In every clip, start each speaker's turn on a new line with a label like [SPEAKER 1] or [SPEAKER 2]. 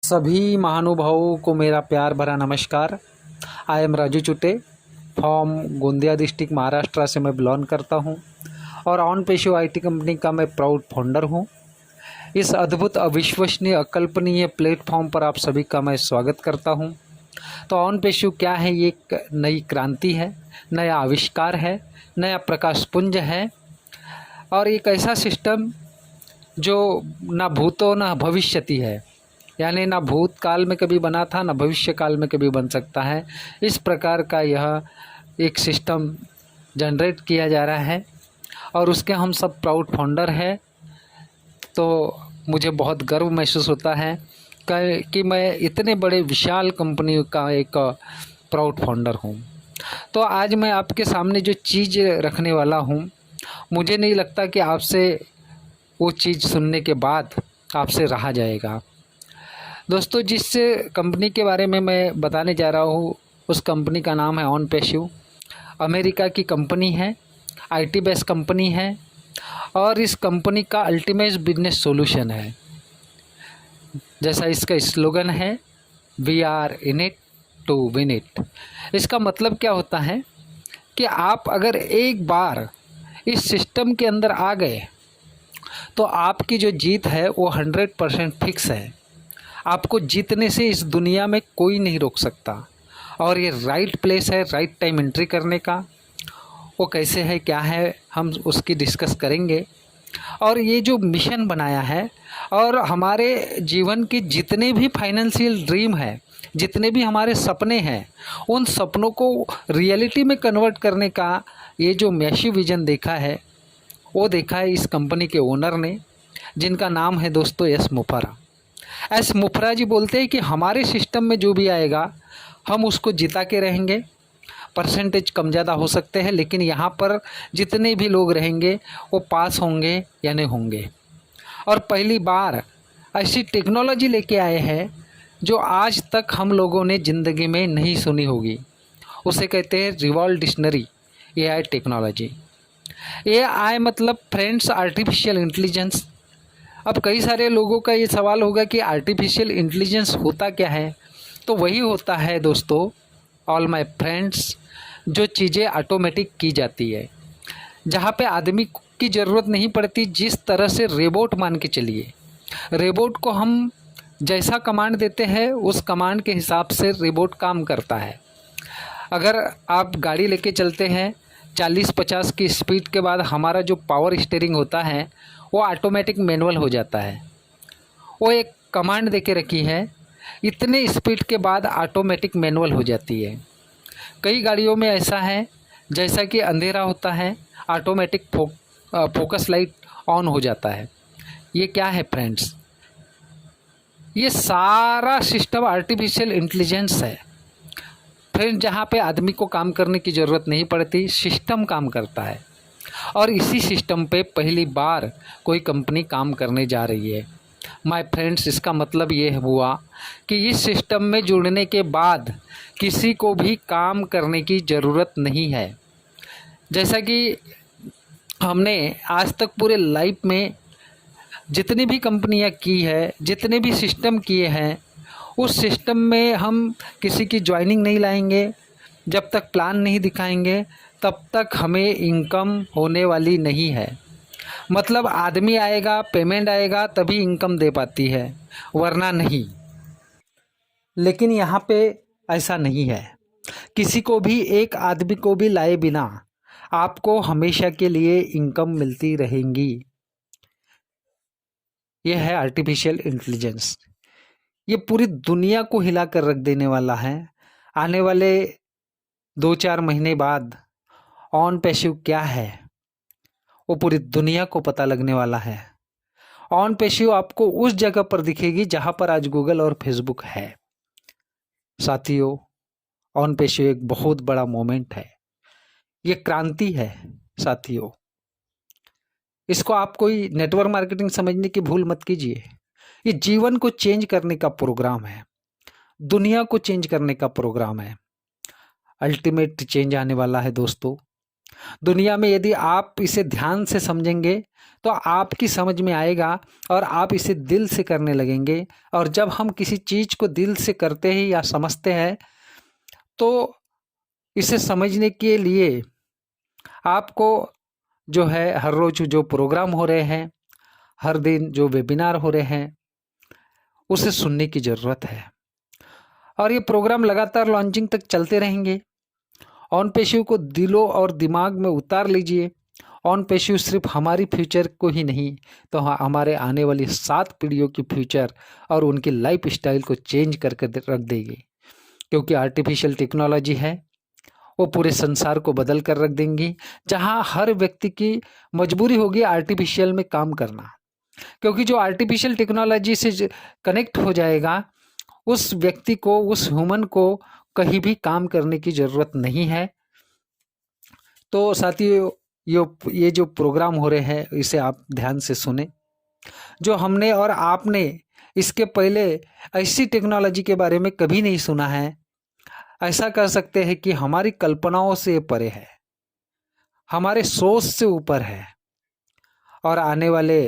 [SPEAKER 1] सभी महानुभावों को मेरा प्यार भरा नमस्कार। I am Raju चुटे from Gondia district Maharashtra से मैं बिलोंग करता हूं और ऑन पेशो आईटी कंपनी का मैं प्राउड फाउंडर हूं। इस अद्भुत अविश्वसनीय अकल्पनीय प्लेटफॉर्म पर आप सभी का मैं स्वागत करता हूं। तो ऑन पेशो क्या है? ये एक नई क्रांति है, नया आविष्कार है, नया प्रकाश पुंज है और एक ऐसा सिस्टम जो ना भूतो ना भविष्यति है, यानी ना भूतकाल में कभी बना था ना भविष्य काल में कभी बन सकता है। इस प्रकार का यह एक सिस्टम जनरेट किया जा रहा है और उसके हम सब प्राउड फाउंडर हैं। तो मुझे बहुत गर्व महसूस होता है कि मैं इतने बड़े विशाल कंपनी का एक प्राउड फाउंडर हूँ। तो आज मैं आपके सामने जो चीज़ रखने वाला हूँ, मुझे नहीं लगता कि आपसे वो चीज़ सुनने के बाद आपसे रहा जाएगा। दोस्तों, जिस कंपनी के बारे में मैं बताने जा रहा हूँ उस कंपनी का नाम है ऑन पेशो। अमेरिका की कंपनी है, आईटी बेस्ड कंपनी है और इस कंपनी का अल्टीमेट बिजनेस सॉल्यूशन है। जैसा इसका स्लोगन है, we are in it to win it. इसका मतलब क्या होता है कि आप अगर एक बार इस सिस्टम के अंदर आ गए तो आपकी जो जीत है वो 100% फिक्स है। आपको जीतने से इस दुनिया में कोई नहीं रोक सकता और ये राइट प्लेस है राइट टाइम एंट्री करने का। वो कैसे है, क्या है, हम उसकी डिस्कस करेंगे। और ये जो मिशन बनाया है और हमारे जीवन के जितने भी फाइनेंशियल ड्रीम है, जितने भी हमारे सपने हैं, उन सपनों को रियलिटी में कन्वर्ट करने का ये जो मैसिव विजन देखा है, वो देखा है इस कंपनी के ओनर ने, जिनका नाम है दोस्तों एस मुफरा। एस मुफरा जी बोलते हैं कि हमारे सिस्टम में जो भी आएगा हम उसको जिता के रहेंगे। परसेंटेज कम ज़्यादा हो सकते हैं, लेकिन यहाँ पर जितने भी लोग रहेंगे वो पास होंगे या नहीं होंगे। और पहली बार ऐसी टेक्नोलॉजी लेके आए हैं जो आज तक हम लोगों ने ज़िंदगी में नहीं सुनी होगी। उसे कहते हैं revolve dictionary AI technology. AI मतलब फ्रेंड्स आर्टिफिशियल इंटेलिजेंस। अब कई सारे लोगों का ये सवाल होगा कि आर्टिफिशियल इंटेलिजेंस होता क्या है? तो वही होता है दोस्तों, ऑल माय फ्रेंड्स, जो चीज़ें ऑटोमेटिक की जाती है, जहाँ पे आदमी की ज़रूरत नहीं पड़ती। जिस तरह से रोबोट मान के चलिए, रोबोट को हम जैसा कमांड देते हैं उस कमांड के हिसाब से रोबोट काम करता है। अगर आप गाड़ी लेके चलते हैं 40-50 की स्पीड के बाद हमारा जो पावर स्टीयरिंग होता है वो ऑटोमेटिक मैनुअल हो जाता है। वो एक कमांड देके रखी है, इतने स्पीड के बाद ऑटोमेटिक मैनुअल हो जाती है। कई गाड़ियों में ऐसा है, जैसा कि अंधेरा होता है ऑटोमेटिक फोकस लाइट ऑन हो जाता है। ये क्या है फ्रेंड्स? ये सारा सिस्टम आर्टिफिशियल इंटेलिजेंस है फ्रेंड्स, जहाँ पे आदमी को काम करने की ज़रूरत नहीं पड़ती, सिस्टम काम करता है। और इसी सिस्टम पे पहली बार कोई कंपनी काम करने जा रही है माय फ्रेंड्स। इसका मतलब ये हुआ कि इस सिस्टम में जुड़ने के बाद किसी को भी काम करने की ज़रूरत नहीं है। जैसा कि हमने आज तक पूरे लाइफ में जितनी भी कंपनियां की है, जितने भी सिस्टम किए हैं, उस सिस्टम में हम किसी की ज्वाइनिंग नहीं लाएंगे। जब तक प्लान नहीं दिखाएंगे तब तक हमें इनकम होने वाली नहीं है। मतलब आदमी आएगा, पेमेंट आएगा तभी इनकम दे पाती है, वरना नहीं। लेकिन यहाँ पे ऐसा नहीं है। किसी को भी, एक आदमी को भी लाए बिना आपको हमेशा के लिए इनकम मिलती रहेंगी। यह है आर्टिफिशियल इंटेलिजेंस। ये पूरी दुनिया को हिला कर रख देने वाला है। आने वाले 2-4 महीने बाद ऑन पेशो क्या है वो पूरी दुनिया को पता लगने वाला है। ऑन पेशो आपको उस जगह पर दिखेगी जहां पर आज गूगल और फेसबुक है। साथियों, ऑन पेशो एक बहुत बड़ा मोमेंट है, ये क्रांति है साथियों। इसको आप कोई नेटवर्क मार्केटिंग समझने की भूल मत कीजिए। ये जीवन को चेंज करने का प्रोग्राम है, दुनिया को चेंज करने का प्रोग्राम है। अल्टीमेट चेंज आने वाला है दोस्तों। दुनिया में यदि आप इसे ध्यान से समझेंगे तो आपकी समझ में आएगा और आप इसे दिल से करने लगेंगे। और जब हम किसी चीज़ को दिल से करते हैं या समझते हैं तो इसे समझने के लिए आपको जो है हर रोज़ जो प्रोग्राम हो रहे हैं, हर दिन जो वेबिनार हो रहे हैं, उसे सुनने की ज़रूरत है। और ये प्रोग्राम लगातार लॉन्चिंग तक चलते रहेंगे। ऑन पेशिव को दिलों और दिमाग में उतार लीजिए। ऑन पेशिव सिर्फ हमारी फ्यूचर को ही नहीं तो हमारे आने वाली 7 पीढ़ियों की फ्यूचर और उनकी लाइफ स्टाइल को चेंज करके रख देगी। क्योंकि आर्टिफिशियल टेक्नोलॉजी है, वो पूरे संसार को बदल कर रख देंगी। जहाँ हर व्यक्ति की मजबूरी होगी आर्टिफिशियल में काम करना, क्योंकि जो आर्टिफिशियल टेक्नोलॉजी से कनेक्ट हो जाएगा उस व्यक्ति को, उस ह्यूमन को कहीं भी काम करने की ज़रूरत नहीं है। तो साथियों, ये जो प्रोग्राम हो रहे हैं इसे आप ध्यान से सुने। जो हमने और आपने इसके पहले ऐसी टेक्नोलॉजी के बारे में कभी नहीं सुना है, ऐसा कर सकते हैं कि हमारी कल्पनाओं से परे है, हमारे सोच से ऊपर है। और आने वाले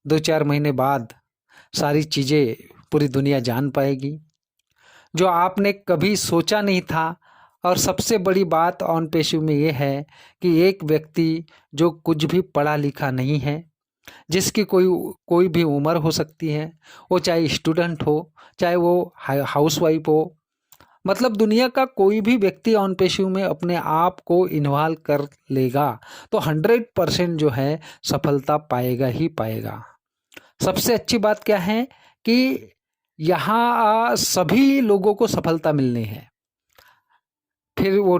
[SPEAKER 1] 2-4 महीने बाद सारी चीज़ें पूरी दुनिया जान पाएगी जो आपने कभी सोचा नहीं था। और सबसे बड़ी बात ऑन पेशिव में ये है कि एक व्यक्ति जो कुछ भी पढ़ा लिखा नहीं है, जिसकी कोई भी उम्र हो सकती है, वो चाहे स्टूडेंट हो, चाहे वो हाउसवाइफ हो, मतलब दुनिया का कोई भी व्यक्ति ऑन पेशिव में अपने आप को इन्वॉल्व कर लेगा तो 100% जो है सफलता पाएगा ही पाएगा। सबसे अच्छी बात क्या है कि यहाँ सभी लोगों को सफलता मिलनी है। फिर वो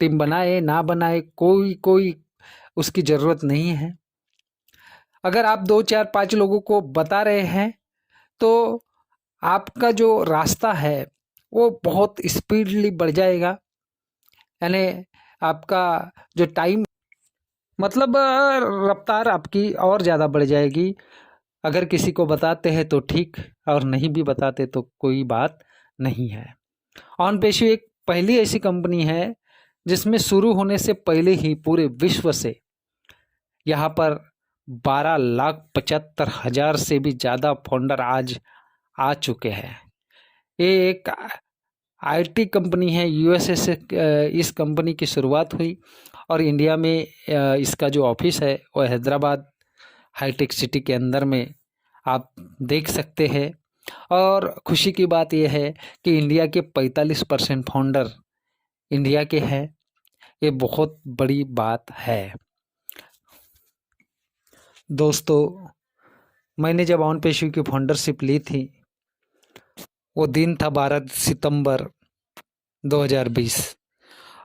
[SPEAKER 1] टीम बनाए ना बनाए, कोई उसकी ज़रूरत नहीं है। अगर आप 2-4-5 लोगों को बता रहे हैं तो आपका जो रास्ता है वो बहुत स्पीडली बढ़ जाएगा। यानी आपका जो टाइम, मतलब रफ्तार आपकी और ज़्यादा बढ़ जाएगी। अगर किसी को बताते हैं तो ठीक, और नहीं भी बताते तो कोई बात नहीं है। ऑन पेशिव एक पहली ऐसी कंपनी है जिसमें शुरू होने से पहले ही पूरे विश्व से यहाँ पर 12,75,000 से भी ज़्यादा फाउंडर आज आ चुके हैं। ये एक आईटी कंपनी है, यूएसए से इस कंपनी की शुरुआत हुई और इंडिया में इसका जो ऑफिस है वो हैदराबाद हाईटेक सिटी के अंदर में आप देख सकते हैं। और खुशी की बात यह है कि इंडिया के 45% फाउंडर इंडिया के हैं। ये बहुत बड़ी बात है। दोस्तों, मैंने जब ऑन पेशिव की फाउंडरशिप ली थी वो दिन था 12 सितंबर 2020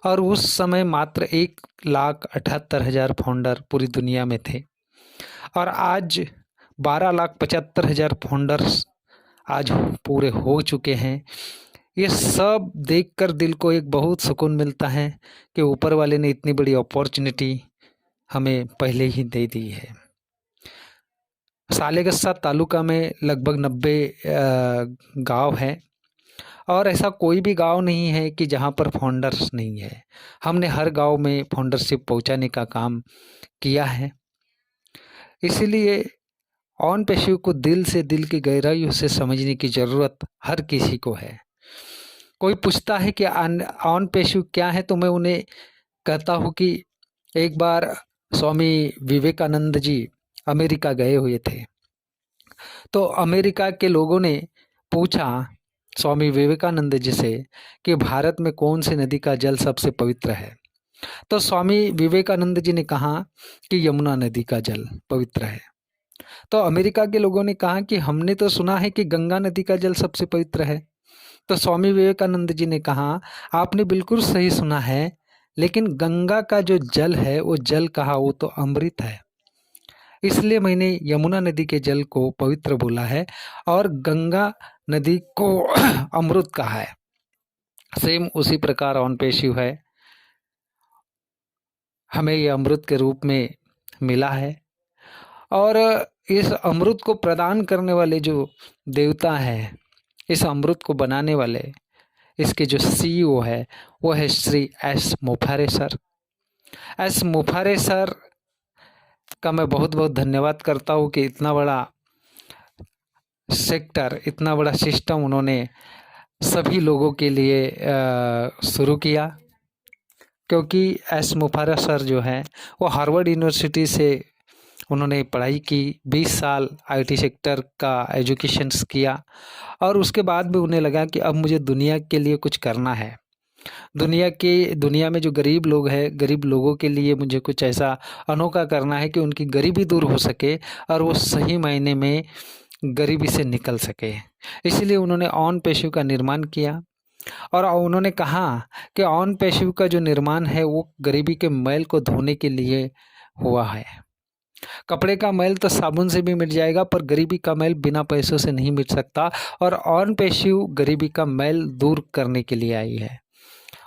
[SPEAKER 1] और उस समय मात्र 1,78,000 फाउंडर पूरी दुनिया में थे। और आज 12,75,000 फाउंडर्स आज पूरे हो चुके हैं। ये सब देखकर दिल को एक बहुत सुकून मिलता है कि ऊपर वाले ने इतनी बड़ी अपॉर्चुनिटी हमें पहले ही दे दी है। सालेगस्सा तालुका में लगभग 90 गांव हैं और ऐसा कोई भी गांव नहीं है कि जहां पर फाउंडर्स नहीं है। हमने हर गांव में फाउंडरशिप पहुंचाने का काम किया है। इसीलिए ऑन पेशिव को दिल से, दिल की गहराइयों से समझने की ज़रूरत हर किसी को है। कोई पूछता है कि ऑन पेशिव क्या है तो मैं उन्हें कहता हूँ कि एक बार स्वामी विवेकानंद जी अमेरिका गए हुए थे। तो अमेरिका के लोगों ने पूछा स्वामी विवेकानंद जी से कि भारत में कौन सी नदी का जल सबसे पवित्र है। तो स्वामी विवेकानंद जी ने कहा कि यमुना नदी का जल पवित्र है। तो अमेरिका के लोगों ने कहा कि हमने तो सुना है कि गंगा नदी का जल सबसे पवित्र है। तो स्वामी विवेकानंद जी ने कहा आपने बिल्कुल सही सुना है, लेकिन गंगा का जो जल है वो जल कहा, वो तो अमृत है। इसलिए मैंने यमुना नदी के जल को पवित्र बोला है और गंगा नदी को अमृत कहा है। सेम उसी प्रकार ऑन पेशिव है, हमें ये अमृत के रूप में मिला है। और इस अमृत को प्रदान करने वाले जो देवता हैं, इस अमृत को बनाने वाले, इसके जो सीईओ है वो है Shri S मोफारे sir. S मुफारे sir का मैं बहुत बहुत धन्यवाद करता हूँ कि इतना बड़ा सेक्टर, इतना बड़ा सिस्टम उन्होंने सभी लोगों के लिए शुरू किया। क्योंकि एस मुफारा सर जो हैं वो हार्वर्ड यूनिवर्सिटी से उन्होंने पढ़ाई की, 20 साल आईटी सेक्टर का एजुकेशन्स किया और उसके बाद भी उन्हें लगा कि अब मुझे दुनिया के लिए कुछ करना है। दुनिया में जो गरीब लोग हैं, गरीब लोगों के लिए मुझे कुछ ऐसा अनोखा करना है कि उनकी गरीबी दूर हो सके और वो सही मायने में गरीबी से निकल सके। इसलिए उन्होंने ऑन पेशे का निर्माण किया और उन्होंने कहा कि ऑन पेशे का जो निर्माण है वो गरीबी के मैल को धोने के लिए हुआ है। कपड़े का मैल तो साबुन से भी मिट जाएगा, पर गरीबी का मैल बिना पैसों से नहीं मिट सकता। और ऑन पेशे गरीबी का मैल दूर करने के लिए आई है।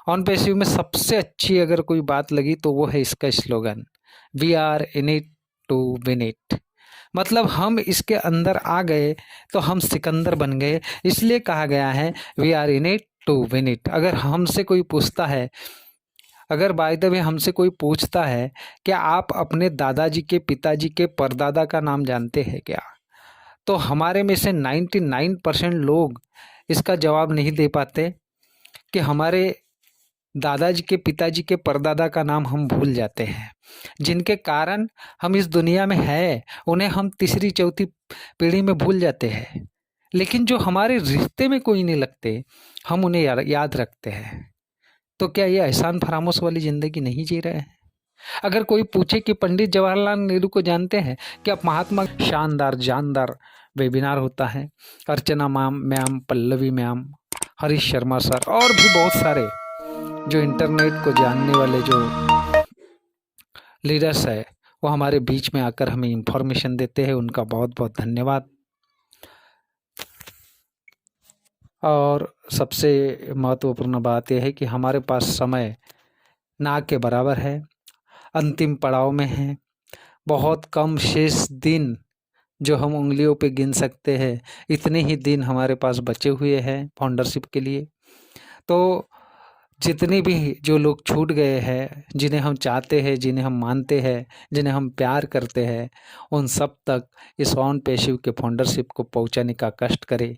[SPEAKER 1] ऑन पेशे में सबसे अच्छी अगर कोई बात लगी तो वो है इसका slogan, we are in it to win it. मतलब हम इसके अंदर आ गए तो हम सिकंदर बन गए। इसलिए कहा गया है we are in it to win it. अगर हमसे कोई पूछता है, अगर बाय द वे हमसे कोई पूछता है कि आप अपने दादाजी के पिताजी के परदादा का नाम जानते हैं क्या, तो हमारे में से 99% लोग इसका जवाब नहीं दे पाते कि हमारे दादाजी के पिताजी के परदादा का नाम हम भूल जाते हैं। जिनके कारण हम इस दुनिया में हैं, उन्हें हम तीसरी चौथी पीढ़ी में भूल जाते हैं। लेकिन जो हमारे रिश्ते में कोई नहीं लगते, हम उन्हें याद रखते हैं। तो क्या ये एहसान फरामोश वाली ज़िंदगी नहीं जी रहे हैं? अगर कोई पूछे कि पंडित जवाहरलाल नेहरू को जानते हैं क्या, महात्मा, शानदार जानदार वेबिनार होता है। Archana ma'am, Pallavi ma'am, Harish Sharma sir और भी बहुत सारे जो इंटरनेट को जानने वाले जो लीडर्स है वो हमारे बीच में आकर हमें इंफॉर्मेशन देते हैं। उनका बहुत बहुत धन्यवाद। और सबसे महत्वपूर्ण बात यह है कि हमारे पास समय ना के बराबर है, अंतिम पड़ाव में है। बहुत कम शेष दिन जो हम उंगलियों पे गिन सकते हैं, इतने ही दिन हमारे पास बचे हुए हैं फाउंडरशिप के लिए। तो जितने भी जो लोग छूट गए हैं, जिन्हें हम चाहते हैं, जिन्हें हम मानते हैं, जिन्हें हम प्यार करते हैं, उन सब तक इस ऑन पेशे के फाउंडरशिप को पहुंचाने का कष्ट करें,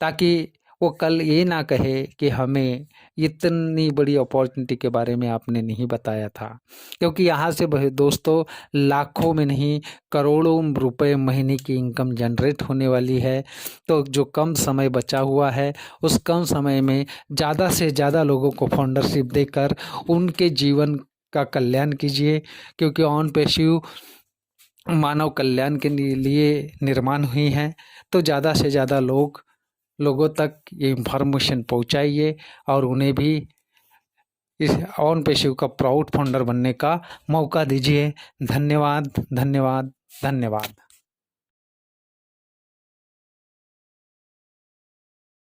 [SPEAKER 1] ताकि वो कल ये ना कहे कि हमें इतनी बड़ी अपॉर्चुनिटी के बारे में आपने नहीं बताया था। क्योंकि यहाँ से दोस्तों लाखों में नहीं करोड़ों रुपए महीने की इनकम जनरेट होने वाली है। तो जो कम समय बचा हुआ है, उस कम समय में ज़्यादा से ज़्यादा लोगों को फाउंडरशिप देकर उनके जीवन का कल्याण कीजिए। क्योंकि ऑन पेशे मानव कल्याण के लिए निर्माण हुई हैं। तो ज़्यादा से ज़्यादा लोगों तक ये इन्फॉर्मेशन पहुंचाइए और उन्हें भी इस ऑन पेशे का प्राउड फाउंडर बनने का मौका दीजिए। धन्यवाद, धन्यवाद, धन्यवाद।